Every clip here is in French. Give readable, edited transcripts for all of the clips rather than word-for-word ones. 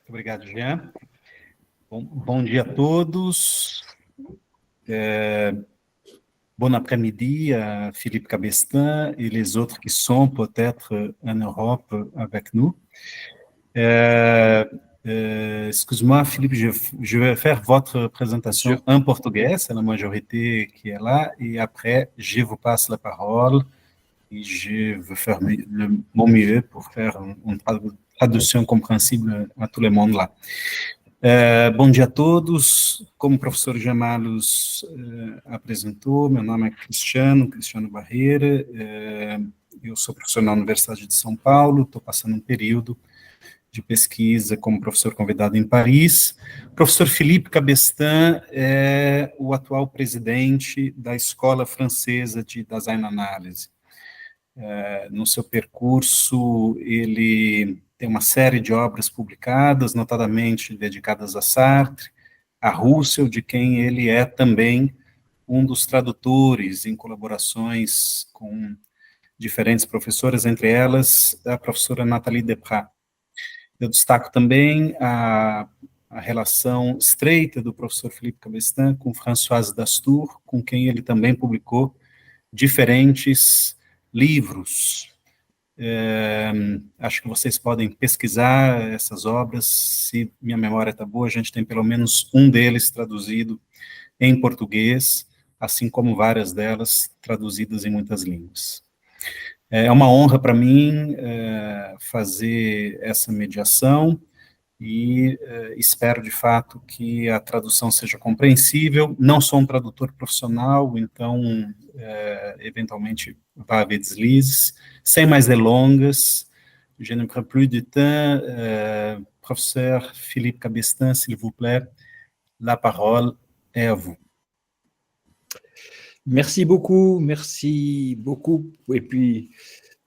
Obrigado, Jean. Bom dia a todos. Bon après-midi à Philippe Cabestan et les autres qui sont peut-être en Europe avec nous. Excuse-moi, Philippe, je vais faire votre présentation en portugais, c'est la majorité qui est là, et après, je vous passe la parole et je vais faire mon mieux pour faire une tradução compreensível a todo mundo lá. Bom dia a todos. Como o professor Gemalos apresentou, meu nome é Cristiano Barreira, eu sou professor na Universidade de São Paulo, estou passando um período de pesquisa como professor convidado em Paris. O professor Philippe Cabestan é o atual presidente da Escola Francesa de Design Análise. No seu percurso, ele tem uma série de obras publicadas, notadamente dedicadas a Sartre, a Husserl, de quem ele é também um dos tradutores em colaborações com diferentes professoras, entre elas a professora Nathalie Deprat. Eu destaco também a relação estreita do professor Philippe Cabestan com Françoise Dastour, com quem ele também publicou diferentes livros. Acho que vocês podem pesquisar essas obras, se minha memória está boa, a gente tem pelo menos um deles traduzido em português, assim como várias delas traduzidas em muitas línguas. É uma honra para mim fazer essa mediação e espero, de fato, que a tradução seja compreensível. Não sou um tradutor profissional, então, eventualmente, vai haver deslizes. Sem mais delongas, je ne prends plus de temps. Professeur Philippe Cabestan, s'il vous plaît, la parole est à vous. Merci beaucoup, et puis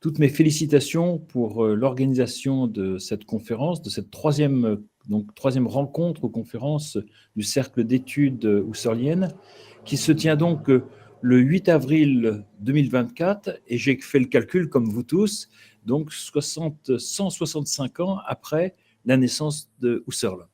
toutes mes félicitations pour l'organisation de cette conférence, de cette troisième rencontre ou conférence du Cercle d'études husserliennes, qui se tient donc le 8 avril 2024, et j'ai fait le calcul comme vous tous, donc 165 ans après la naissance de Husserl.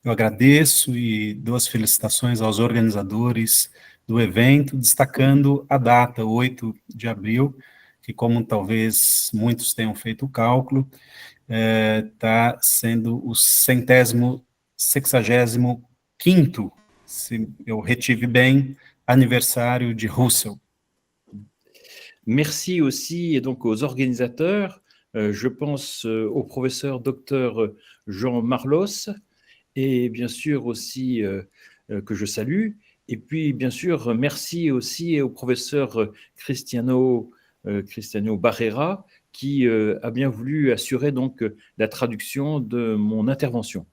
Eu agradeço e dou as felicitações aos organizadores do evento, destacando a data, 8 de abril, que, como talvez muitos tenham feito o cálculo, está sendo o 165º, se eu retive bem, aniversário de Husserl. Merci aussi et donc aux organisateurs, je pense au professeur Dr Jean Marlos, et bien sûr aussi que je salue, et puis bien sûr merci aussi au professeur Cristiano Barreira, qui a bien voulu assurer donc la traduction de mon intervention.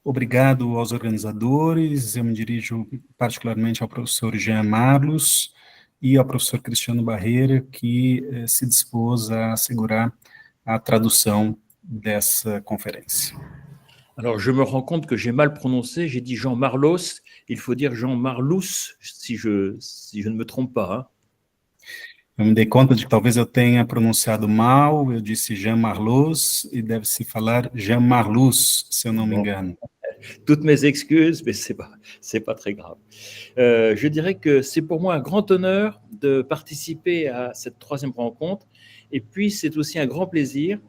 Obrigado aos organizadores, eu me dirijo particularmente ao professor Jean Marlos e ao professor Cristiano Barreira, que se dispôs a assegurar a tradução dessa conferência. Alors, je me rends compte que j'ai mal prononcé, j'ai dit Jean Marlos, il faut dire Jean Marlous, si je ne me trompe pas. Hein. Eu me dei conta de que talvez eu tenha pronunciado mal, eu disse Jean Marlos, e deve-se falar Jean Marlous, se eu não me engano. Toutes mes excuses, mais c'est pas très grave. Je dirais que c'est pour moi un grand honneur de participer à cette troisième rencontre, et puis c'est aussi un grand plaisir,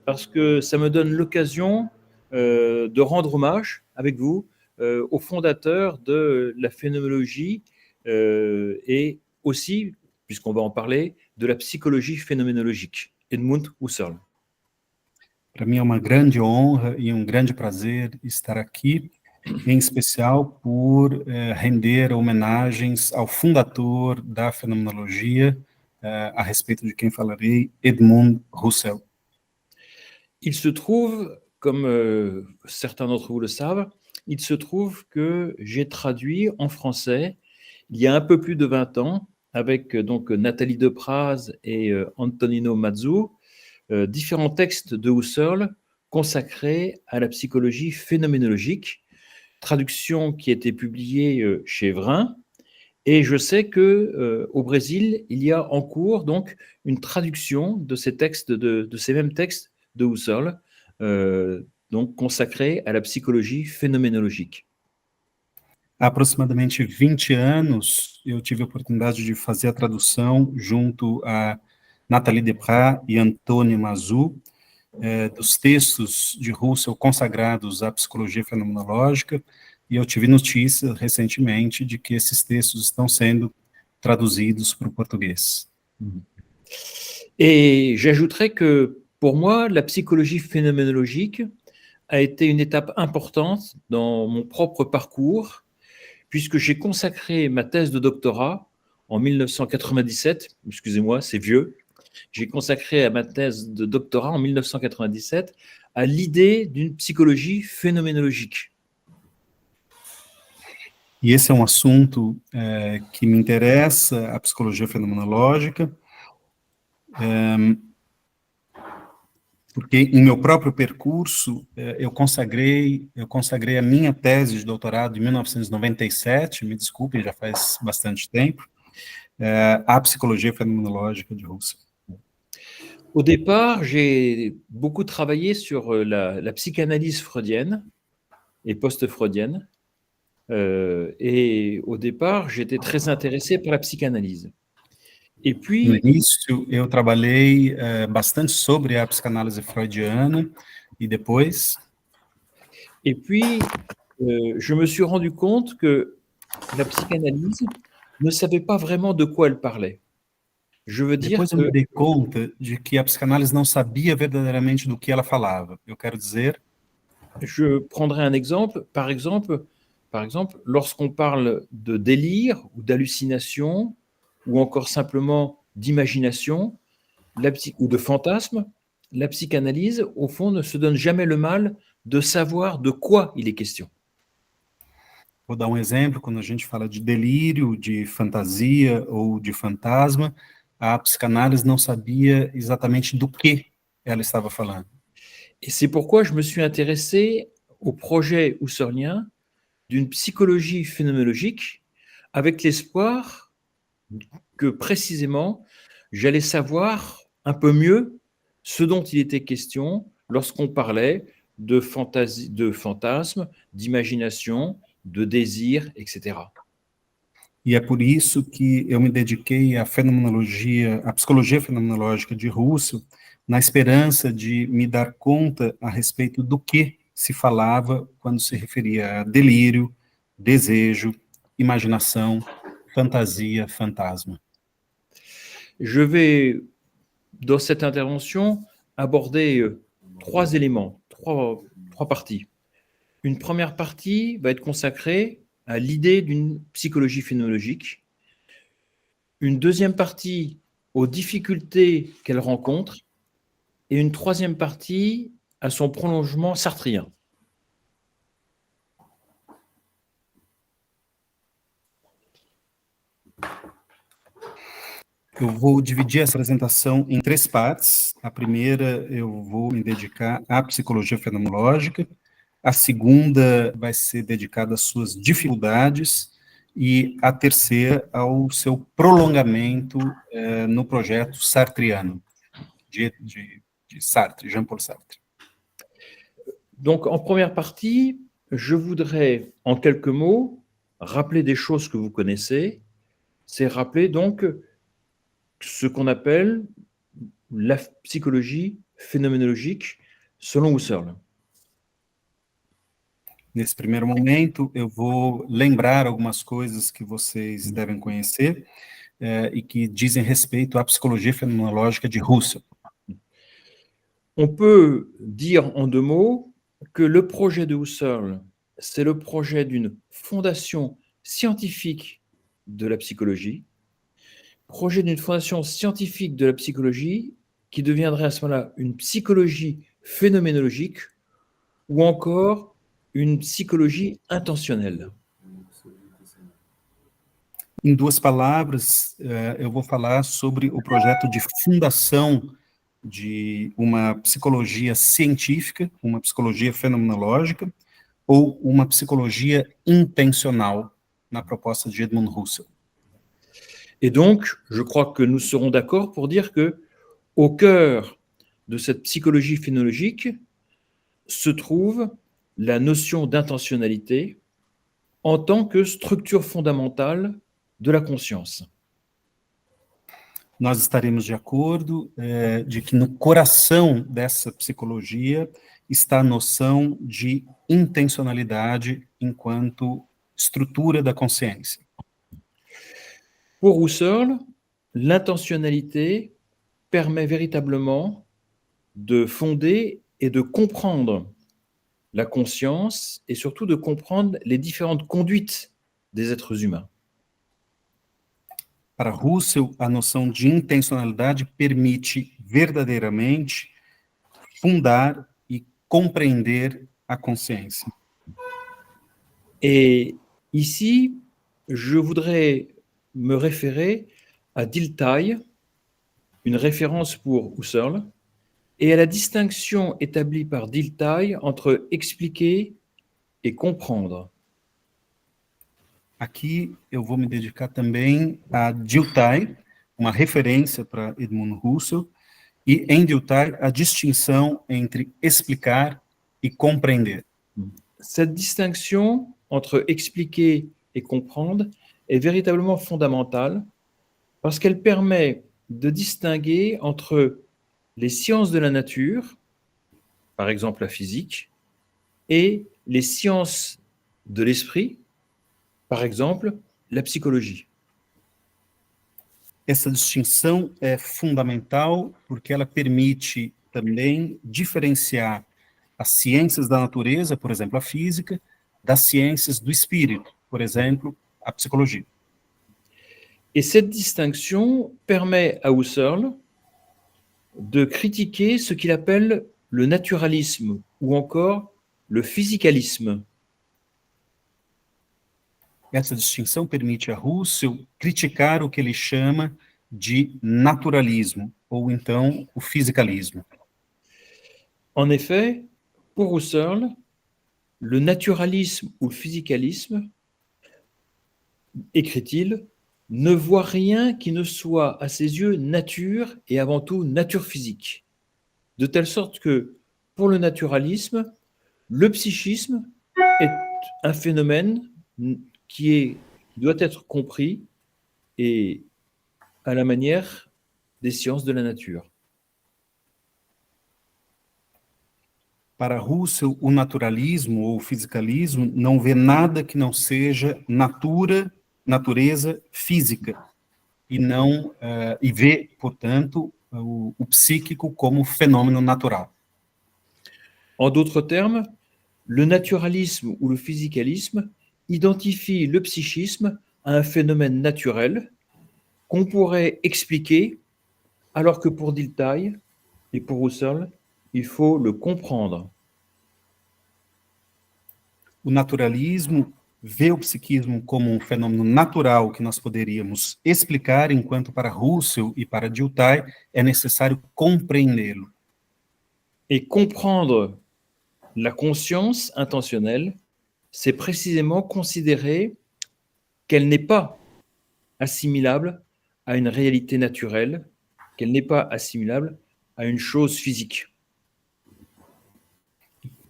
parce que ça me donne l'occasion de rendre hommage avec vous au fondateur de la phénoménologie et aussi, puisqu'on va en parler, de la psychologie phénoménologique, Edmund Husserl. Para mim é uma grande honra e um grande prazer estar aqui, em especial por render homenagens ao fundador da fenomenologia, a respeito de quem falarei, Edmund Husserl. Il se trouve, comme certains d'entre vous le savent, il se trouve que j'ai traduit en français, il y a un peu plus de 20 ans, avec donc Nathalie Depraz et Antonino Mazzu, différents textes de Husserl consacrés à la psychologie phénoménologique, traduction qui a été publiée chez Vrin, et je sais que au Brésil, il y a en cours donc une traduction de ces textes, de ces mêmes textes de Husserl, donc consacré à la psychologie phénoménologique. Há aproximadamente 20 anos, eu tive a oportunidade de fazer a tradução junto a Nathalie Deprat e Antônio Mazou, dos textos de Russell consagrados à psicologia fenomenológica, e eu tive notícia recentemente de que esses textos estão sendo traduzidos para o português. Et j'ajouterais que pour moi, la psychologie phénoménologique a été une étape importante dans mon propre parcours, puisque j'ai consacré ma thèse de doctorat en 1997, excusez-moi, c'est vieux, j'ai consacré à ma thèse de doctorat en 1997 à l'idée d'une psychologie phénoménologique. E esse é um assunto que me interessa, a psicologia fenomenológica, porque em meu próprio percurso eu consagrei a minha tese de doutorado em 1997, me desculpem, já faz bastante tempo, à psicologia fenomenológica de Russell. Au départ, j'ai beaucoup travaillé sur la psychanalyse freudienne et post-freudienne. Et au départ, j'étais très intéressé par la psychanalyse. Et No puis, início, eu trabalhei bastante sobre a psicanálise freudiana, e depois, je me suis rendu compte que la psychanalyse ne savait pas vraiment de quoi elle parlait. Je veux dire depois eu me dei conta de que a psicanálise não sabia verdadeiramente do que ela falava. Eu quero dizer, je prendrai un exemple. Par exemple, lorsqu'on parle de délire ou d'hallucination, ou encore simplement d'imagination, ou de fantasme, la psychanalyse, au fond, ne se donne jamais le mal de savoir de quoi il est question. vou dar um exemplo, quando a gente fala de delírio, de fantasia ou de fantasma, a psicanálise não sabia exatamente do que ela estava falando. Et c'est pourquoi je me suis intéressé au projet husserlien d'une psychologie phénoménologique avec l'espoir que précisément j'allais savoir un peu mieux ce dont il était question lorsqu'on parlait de fantasmes, d'imagination, de désir, etc. E é por isso que eu me dediquei à fenomenologia, à psicologia fenomenológica de Russell, na esperança de me dar conta a respeito do que se falava quando se referia a delírio, desejo, imaginação, fantasia, fantasma. Je vais, dans cette intervention, aborder trois éléments, trois parties. Une première partie va être consacrée à l'idée d'une psychologie phénoménologique. Une deuxième partie aux difficultés qu'elle rencontre. Et une troisième partie à son prolongement sartrien. Eu vou dividir essa apresentação em três partes. A primeira, eu vou me dedicar à psicologia fenomenológica. A segunda vai ser dedicada às suas dificuldades. E a terceira, ao seu prolongamento no projeto sartriano, de Sartre, Jean-Paul Sartre. Donc, en première partie, je voudrais, en quelques mots, rappeler des choses que vous connaissez. C'est rappeler donc ce qu'on appelle la psychologie phénoménologique selon Husserl. Nesse primeiro momento, eu vou lembrar algumas coisas que vocês devem conhecer e que dizem respeito à psicologia fenomenológica de Husserl. On peut dire en deux mots que le projet de Husserl, c'est le projet d'une fondation scientifique de la psychologie, projet d'une fondation scientifique de la psychologie qui deviendrait à ce moment-là une psychologie phénoménologique ou encore une psychologie intentionnelle. Em duas palavras, eu vou falar sobre o projeto de fundação de uma psicologia científica, uma psicologia fenomenológica, ou uma psicologia intencional, na proposta de Edmund Husserl. Et donc, je crois que nous serons d'accord pour dire que, au cœur de cette psychologie phénoménologique, se trouve la notion d'intentionnalité en tant que structure fondamentale de la conscience. Nós estaremos de acordo de que no coração dessa psicologia está a noção de intencionalidade enquanto estrutura da consciência. Pour Husserl, l'intentionnalité permet véritablement de fonder et de comprendre la conscience et surtout de comprendre les différentes conduites des êtres humains. Para Husserl, a noção de intencionalidade permite verdadeiramente fundar e compreender a consciência. Et ici, je voudrais me référer à Dilthey, une référence pour Husserl, et à la distinction établie par Dilthey entre expliquer et comprendre. Aqui eu vou me dedicar também a Dilthey, uma referência para Edmund Husserl, e em Dilthey a distinção entre explicar e compreender. Cette distinction entre expliquer et comprendre est véritablement fondamentale parce qu'elle permet de distinguer entre les sciences de la nature, par exemple la physique, et les sciences de l'esprit, par exemple la psychologie. Essa distinção é fundamental porque ela permite também diferenciar as ciências da natureza, por exemplo, a física, das ciências do espírito, por exemplo, a psicologia. Et cette distinction permet à Husserl de critiquer ce qu'il appelle le naturalisme ou encore le physicalisme. Essa distinção permite a Husserl criticar o que ele chama de naturalismo, ou então o fisicalismo. En effet, pour Husserl, le naturalisme ou le physicalisme, écrit-il, ne voit rien qui ne soit à ses yeux nature et avant tout nature physique. De telle sorte que, pour le naturalisme, le psychisme est un phénomène qui doit être compris et à la manière des sciences de la nature. Para Husserl, o naturalismo ou o fisicalismo não vê nada que não seja natureza física e vê, portanto, o psíquico como fenômeno natural. En d'autres termes, le naturalisme ou le physicalisme identifie le psychisme à un phénomène naturel qu'on pourrait expliquer, alors que pour Dilthey et pour Husserl, il faut le comprendre. O naturalismo vê o psiquismo como um fenômeno natural que nós poderíamos explicar, enquanto para Husserl e para Dilthey é necessário compreendê-lo. Et comprendre la conscience intentionnelle, c'est précisément considérer qu'elle n'est pas assimilable à une réalité naturelle, qu'elle n'est pas assimilable à une chose physique.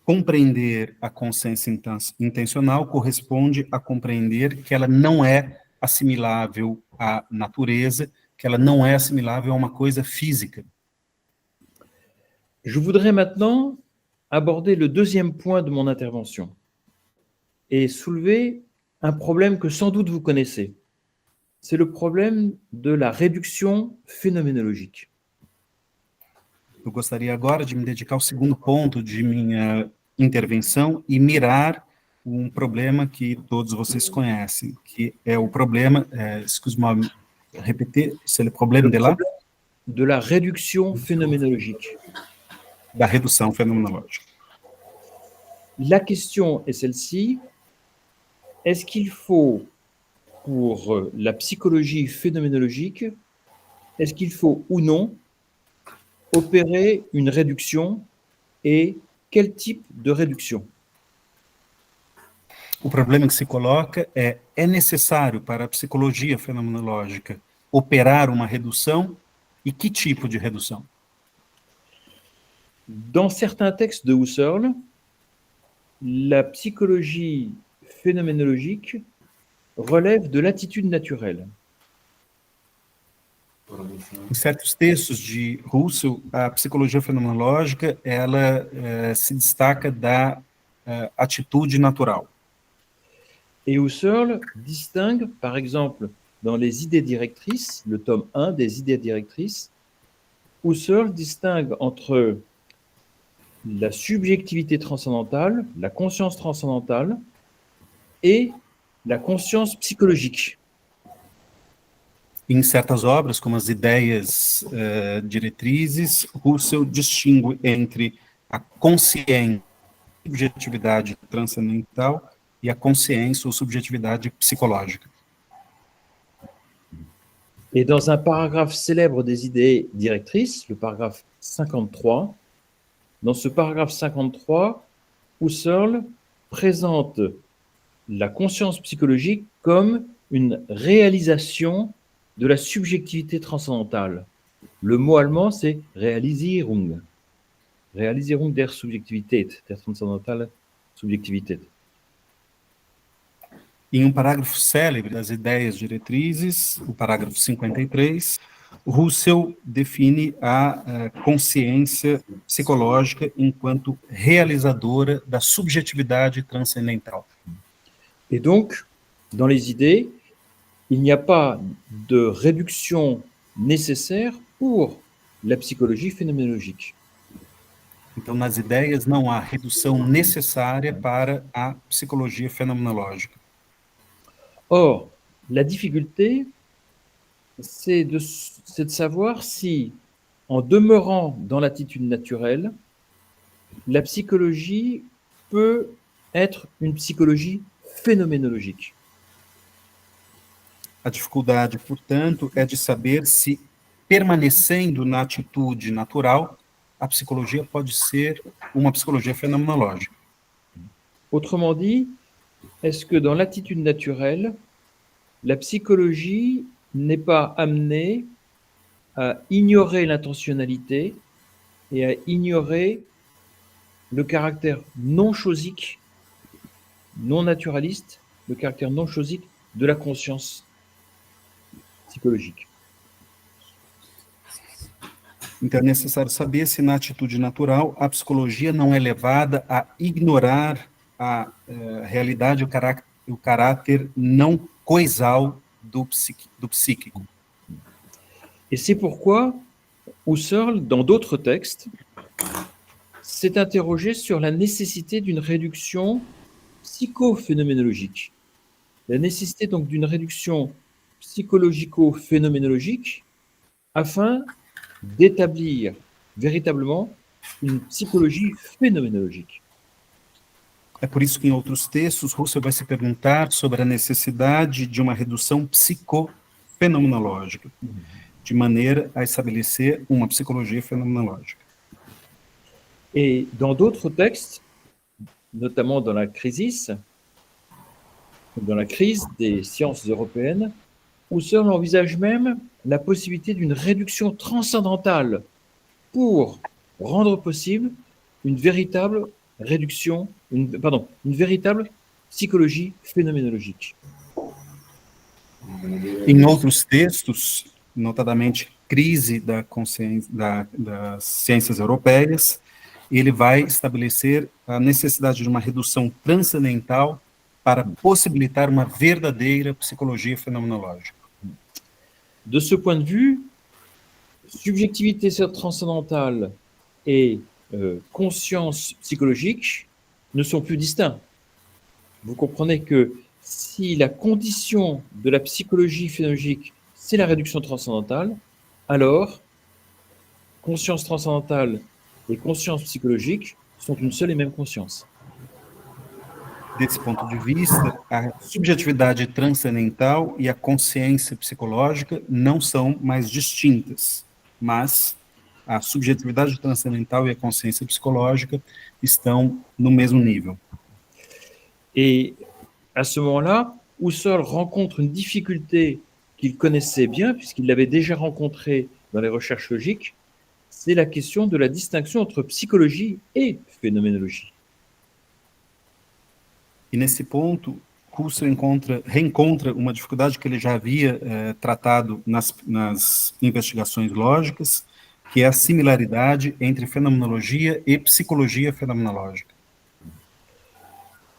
Compreender a consciência intencional corresponde a compreender que ela não é assimilável à natureza, que ela não é assimilável a uma coisa física. Je voudrais maintenant aborder le deuxième point de mon intervention et soulever un problème que sans doute vous connaissez. C'est le problème de la réduction phénoménologique. Eu gostaria agora de me dedicar ao segundo ponto de minha intervenção e mirar um problema que todos vocês conhecem, que é o problema, excuse-moi, répétez, c'est le problème de la réduction phénoménologique. Da redução fenomenológica. La question est celle-ci: est-ce qu'il faut, pour la psychologie phénoménologique, est-ce qu'il faut ou non opérer une réduction et quel type de réduction? O problema que se coloca é necessário para a psicologia fenomenológica operar uma redução e que tipo de redução? Dans certains textes de Husserl, la psychologie phénoménologique relève de l'attitude naturelle. Em certos textos de Russell, a psicologia fenomenológica ela se destaca da atitude natural. Et Husserl distingue, par exemple, dans les idées directrices, le tome 1 des idées directrices, Husserl distingue entre la subjectivité transcendantale, la conscience transcendantale et la conscience psychologique. Em certas obras, como as ideias diretrizes, Russell distingue entre a consciência, subjetividade transcendental e a consciência ou subjetividade psicológica. Et dans un paragraphe célèbre des idées directrices, le paragraphe 53, dans ce paragraphe 53, Husserl présente la conscience psychologique comme une réalisation de la subjectivité transcendantale. Le mot allemand, c'est Realisierung. Realisierung der Subjektivität, der transzendentalen Subjektivität. Em um parágrafo célebre das ideias diretrizes, o parágrafo 53, Russell define a consciência psicológica enquanto realizadora da subjetividade transcendental. Et donc, dans les idées, il n'y a pas de réduction nécessaire pour la psychologie phénoménologique. Então, nas ideias, não há redução necessária para a psicologia fenomenológica. Or, la difficulté, c'est de savoir si, en demeurant dans l'attitude naturelle, la psychologie peut être une psychologie phénoménologique. A dificuldade, portanto, é de saber se, permanecendo na atitude natural, a psicologia pode ser uma psicologia fenomenológica. Autrement dit, est-ce que dans l'attitude naturelle, la psychologie n'est pas amenée à ignorer l'intentionnalité et à ignorer le caractère non chosique, non naturaliste, le caractère non chosique de la conscience psychologique. Então é necessário saber se na atitude natural a psicologia não é levada a ignorar a realidade, o caráter não coisal do psíquico. Et c'est pourquoi Husserl, dans d'autres textes, s'est interrogé sur la nécessité d'une réduction psychophénoménologique. La nécessité donc d'une réduction psychologico-phénoménologique afin d'établir véritablement une psychologie phénoménologique. É por isso que em outros textos Russell vai se perguntar sobre a necessidade de uma redução psicofenomenológica, de maneira a estabelecer uma psicologia fenomenológica. Et dans d'autres textes, notamment dans la crise des sciences européennes, Husserl envisage même la possibilité d'une réduction transcendantale pour rendre possible une véritable réduction, une véritable psychologie phénoménologique. Em outros textos, notadamente Crise da Consciência, das Ciências Europeias, ele vai estabelecer a necessidade de uma redução transcendental para possibilitar uma verdadeira psicologia fenomenológica. De ce point de vue, subjectivité transcendantale et conscience psychologique ne sont plus distincts. Vous comprenez que si la condition de la psychologie phénoménologique, c'est la réduction transcendantale, alors conscience transcendantale et conscience psychologique sont une seule et même conscience. Desse ponto de vista, a subjetividade transcendental e a consciência psicológica não são mais distintas, mas a subjetividade transcendental e a consciência psicológica estão no mesmo nível. Et à ce moment-là, Husserl rencontre une difficulté qu'il connaissait bien, puisqu'il l'avait déjà rencontrée dans les recherches logiques, c'est la question de la distinction entre psychologie et phénoménologie. E nesse ponto, Husserl reencontra uma dificuldade que ele já havia tratado nas investigações lógicas, que é a similaridade entre fenomenologia e psicologia fenomenológica.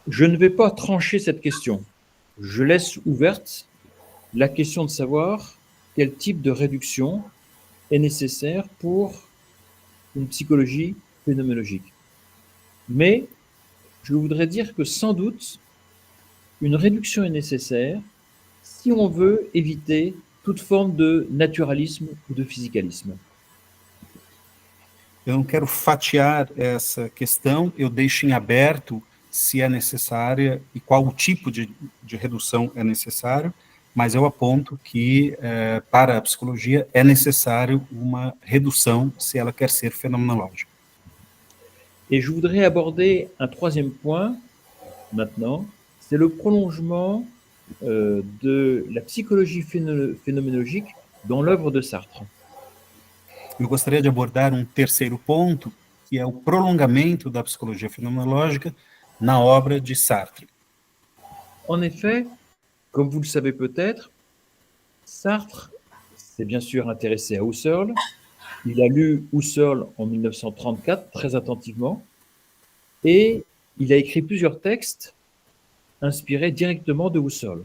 Je ne vais pas trancher cette question. Je laisse ouverte la question de savoir quel type de réduction est nécessaire pour une psychologie phénoménologique. Mais je voudrais dire que sans doute, une réduction est nécessaire si on veut éviter toute forme de naturalisme ou de physicalisme. Eu não quero fatiar essa questão, eu deixo em aberto se é necessária e qual o tipo de redução é necessário, mas eu aponto que para a psicologia é necessário uma redução se ela quer ser fenomenológica. Et je voudrais aborder un troisième point maintenant, c'est le prolongement de la psychologie phénoménologique dans l'œuvre de Sartre. Eu gostaria de abordar um terceiro ponto, que é o prolongamento da psicologia fenomenológica na obra de Sartre. En effet, comme vous le savez peut-être, Sartre s'est bien sûr intéressé à Husserl. Il a lu Husserl en 1934 très attentivement et il a écrit plusieurs textes inspirés directement de Husserl.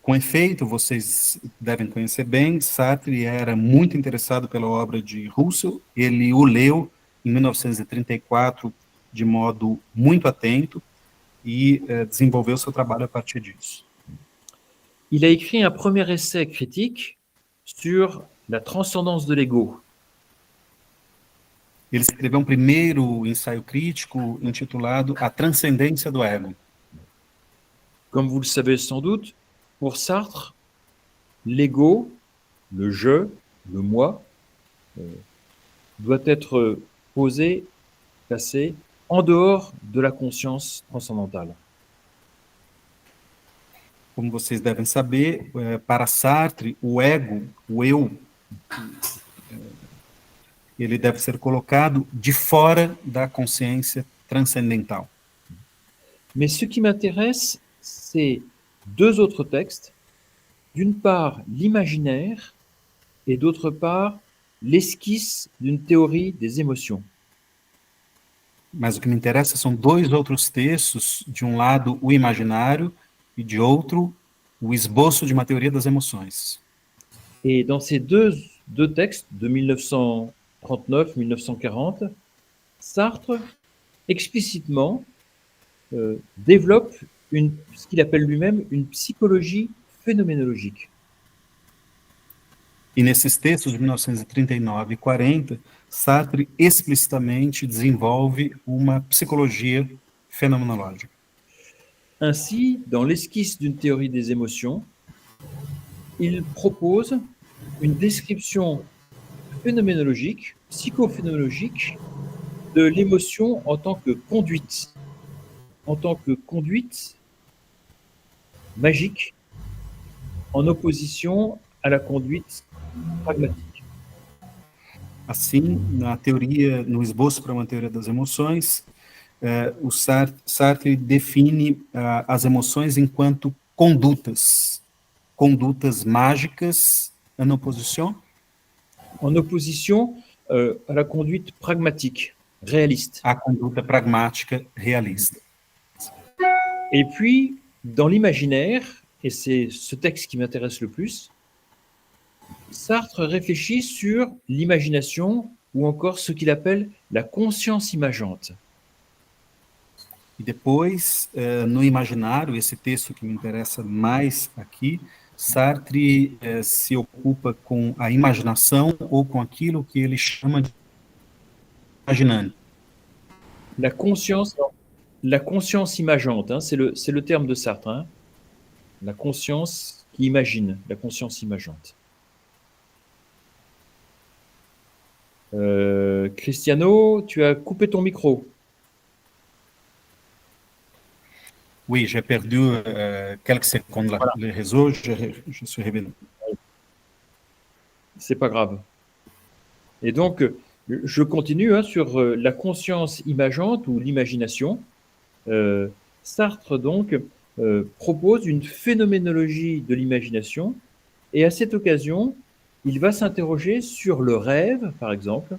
Com efeito, vocês devem conhecer bem, Sartre era muito interessado pela obra de Husserl, ele o leu em 1934 de modo muito atento e desenvolveu seu trabalho a partir disso. Il a écrit un premier essai critique sur la transcendance de l'ego. Ele escreveu um primeiro ensaio crítico intitulado A Transcendência do Ego. Comme vous le savez sans doute, pour Sartre, l'ego, le je, le moi, doit être posé, placé en dehors de la conscience transcendantale. Como vocês devem saber, para Sartre, o ego, o eu, ele deve ser colocado de fora da consciência transcendental. Mais ce qui m'intéresse, c'est deux autres textes. D'une part, l'imaginaire et d'autre part, l'esquisse d'une théorie des émotions. Mas o que me interessa são dois outros textos, de um lado o imaginário e de outro o esboço de uma teoria das emoções. Et dans ces deux textes de 1939-1940, Sartre explicitement développe ce qu'il appelle lui-même une psychologie phénoménologique. E nesses textos de 1939 e 40, Sartre explicitamente desenvolve uma psicologia fenomenológica. Ainsi, dans l'esquisse d'une théorie des émotions, il propose une description phénoménologique, psychophénoménologique, de l'émotion en tant que conduite magique, en opposition à la conduite pragmatique. Assim, na teoria, no esboço para uma teoria das emoções, o Sartre define as emoções enquanto condutas mágicas, en opposition à la conduite pragmatique, réaliste. A conduta pragmática realista. Et puis, dans l'imaginaire, et c'est ce texte qui m'intéresse le plus, Sartre réfléchit sur l'imagination ou encore ce qu'il appelle la conscience imageante. E depois, no imaginário, esse texto que me interessa mais aqui, Sartre se ocupa com a imaginação ou com aquilo que ele chama de imaginante. La conscience imageante, hein, c'est le terme de Sartre. Hein, la conscience qui imagine, la conscience imageante. Cristiano, tu as coupé ton micro. Oui, j'ai perdu quelques secondes là. Voilà. Le réseau, je suis revenu. C'est pas grave. Et donc, je continue sur la conscience imageante ou l'imagination. Sartre, donc, propose une phénoménologie de l'imagination, et à cette occasion, il va s'interroger sur le rêve, par exemple.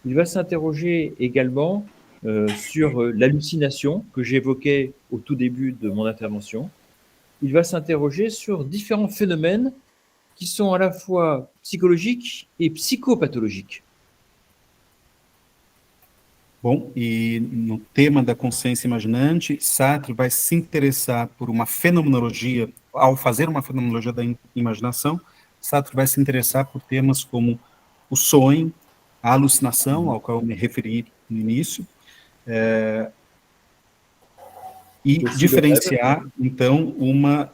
Il va s'interroger également sur l'hallucination que j'évoquais au tout début de mon intervention. Il va s'interroger sur différents phénomènes qui sont à la fois psychologiques et psychopathologiques. Bom, e no tema da consciência imaginante, Sartre vai se interessar por uma fenomenologia, ao fazer uma fenomenologia da imaginação, Sartre vai se interessar por temas como o sonho, a alucinação, ao qual eu me referi no início, e diferenciar, então, uma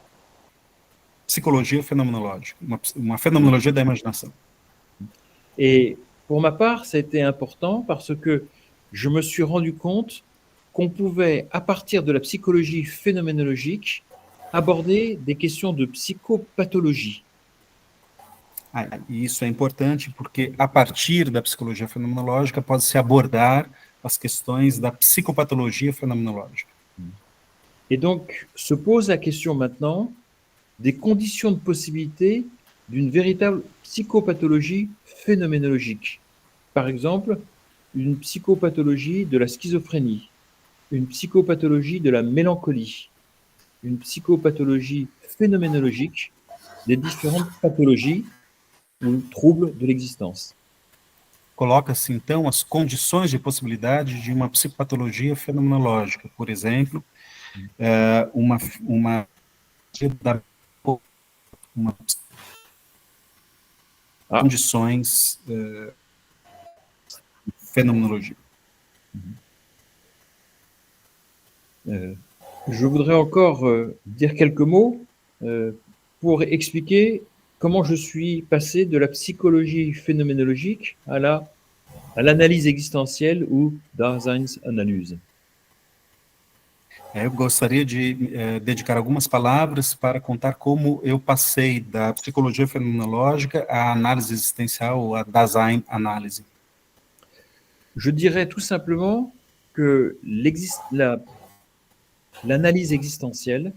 psicologia fenomenológica, uma fenomenologia da imaginação. Et pour ma part, ça a été important parce que je me suis rendu compte qu'on pouvait, à partir de la psychologie phénoménologique, aborder des questions de psychopathologie. E isso é importante porque, a partir da psicologia fenomenológica, pode-se abordar as questões da psicopatologia fenomenológica. Et donc, se pose la question maintenant des conditions de possibilité d'une véritable psychopathologie phénoménologique. Par exemple, une psychopathologie de la schizophrénie, une psychopathologie de la mélancolie, une psychopathologie phénoménologique des différentes pathologies ou troubles de l'existence. Coloca-se, então, as condições de possibilidade de uma psicopatologia fenomenológica. Por exemplo, uma condições de fenomenologia. Je voudrais encore dire quelques mots pour expliquer comment je suis passé de la psychologie phénoménologique à l'analyse existentielle ou Daseinsanalyse. Eu gostaria de dedicar algumas palavras para contar como eu passei da psicologia fenomenológica à análise existencial, ou à Dasein-Analyse. Je dirais tout simplement que l'analyse existentielle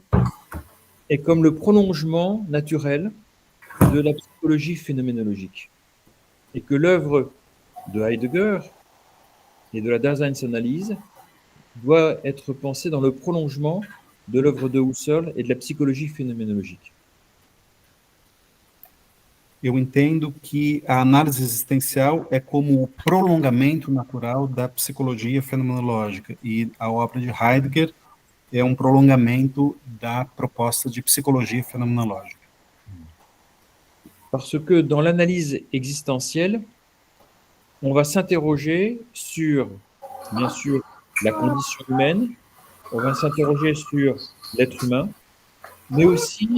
est comme le prolongement naturel de la psychologie phénoménologique. Et que l'œuvre de Heidegger et de la Daseinsanalyse doit être pensée dans le prolongement de l'œuvre de Husserl et de la psychologie phénoménologique. Eu entendo que a análise existencial é como o prolongamento natural da psicologia fenomenológica, e a obra de Heidegger é um prolongamento da proposta de psicologia fenomenológica. Parce que dans l'analyse existentielle, on va s'interroger sur, bien sûr, la condition humaine, on va s'interroger sur l'être humain, mais aussi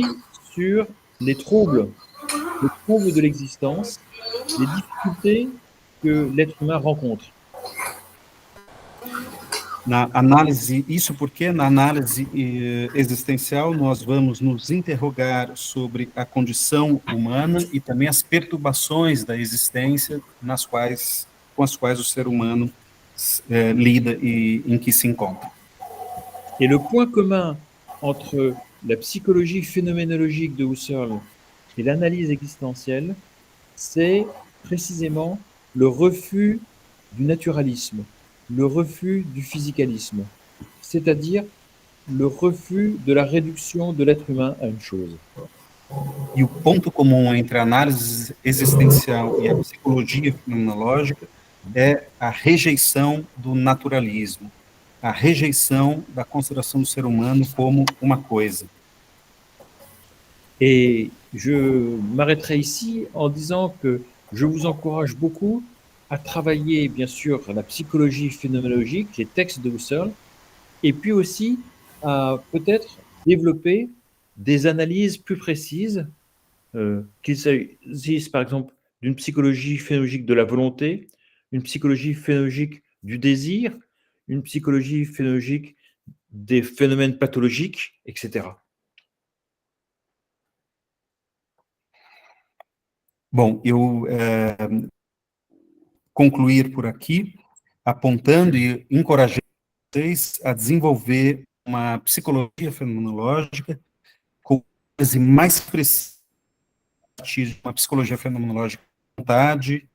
sur les troubles de l'existence, les difficultés que l'être humain rencontre. Na análise, isso porque na análise existencial nós vamos nos interrogar sobre a condição humana e também as perturbações da existência com as quais o ser humano lida e em que se encontra. Et le point commun entre la psychologie phénoménologique de Husserl et l'analyse existentielle, c'est précisément le refus du naturalisme, le refus du physicalisme, c'est-à-dire le refus de la réduction de l'être humain à une chose. E o ponto comum entre a análise existencial e a psicologia fenomenológica é a rejeição do naturalismo, a rejeição da consideração do ser humano como uma coisa. Et je m'arrêterai ici en disant que je vous encourage beaucoup à travailler, bien sûr, la psychologie phénoménologique, les textes de Husserl, et puis aussi à peut-être développer des analyses plus précises, qu'il s'agisse par exemple d'une psychologie phénoménologique de la volonté, une psychologie phénoménologique du désir, une psychologie phénoménologique des phénomènes pathologiques, etc. Bom, eu concluir por aqui, apontando e encorajando vocês a desenvolver uma psicologia fenomenológica com base mais precisa de uma psicologia fenomenológica da vontade,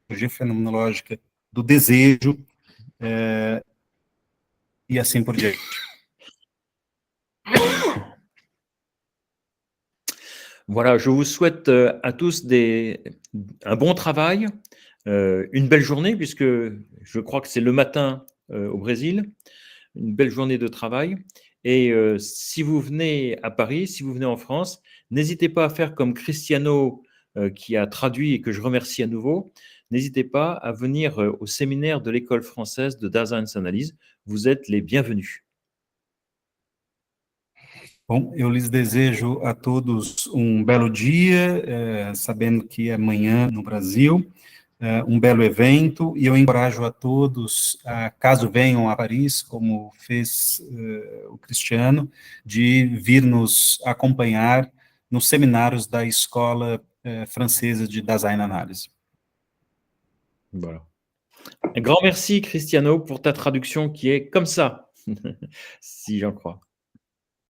psicologia fenomenológica do desejo, e assim por diante. Voilà, je vous souhaite à tous un bon travail, une belle journée, puisque je crois que c'est le matin au Brésil, une belle journée de travail. Et si vous venez à Paris, si vous venez en France, n'hésitez pas à faire comme Cristiano qui a traduit et que je remercie à nouveau. N'hésitez pas à venir au séminaire de l'école française de Daseinsanalyse. Vous êtes les bienvenus. Bom, eu lhes desejo a todos um belo dia, sabendo que é amanhã no Brasil, um belo evento, e eu encorajo a todos, caso venham a Paris, como fez o Cristiano, de vir nos acompanhar nos seminários da Escola Francesa de Design Analyse. Voilà. Un grand merci, Cristiano, pour ta traduction qui est comme ça, si j'en crois.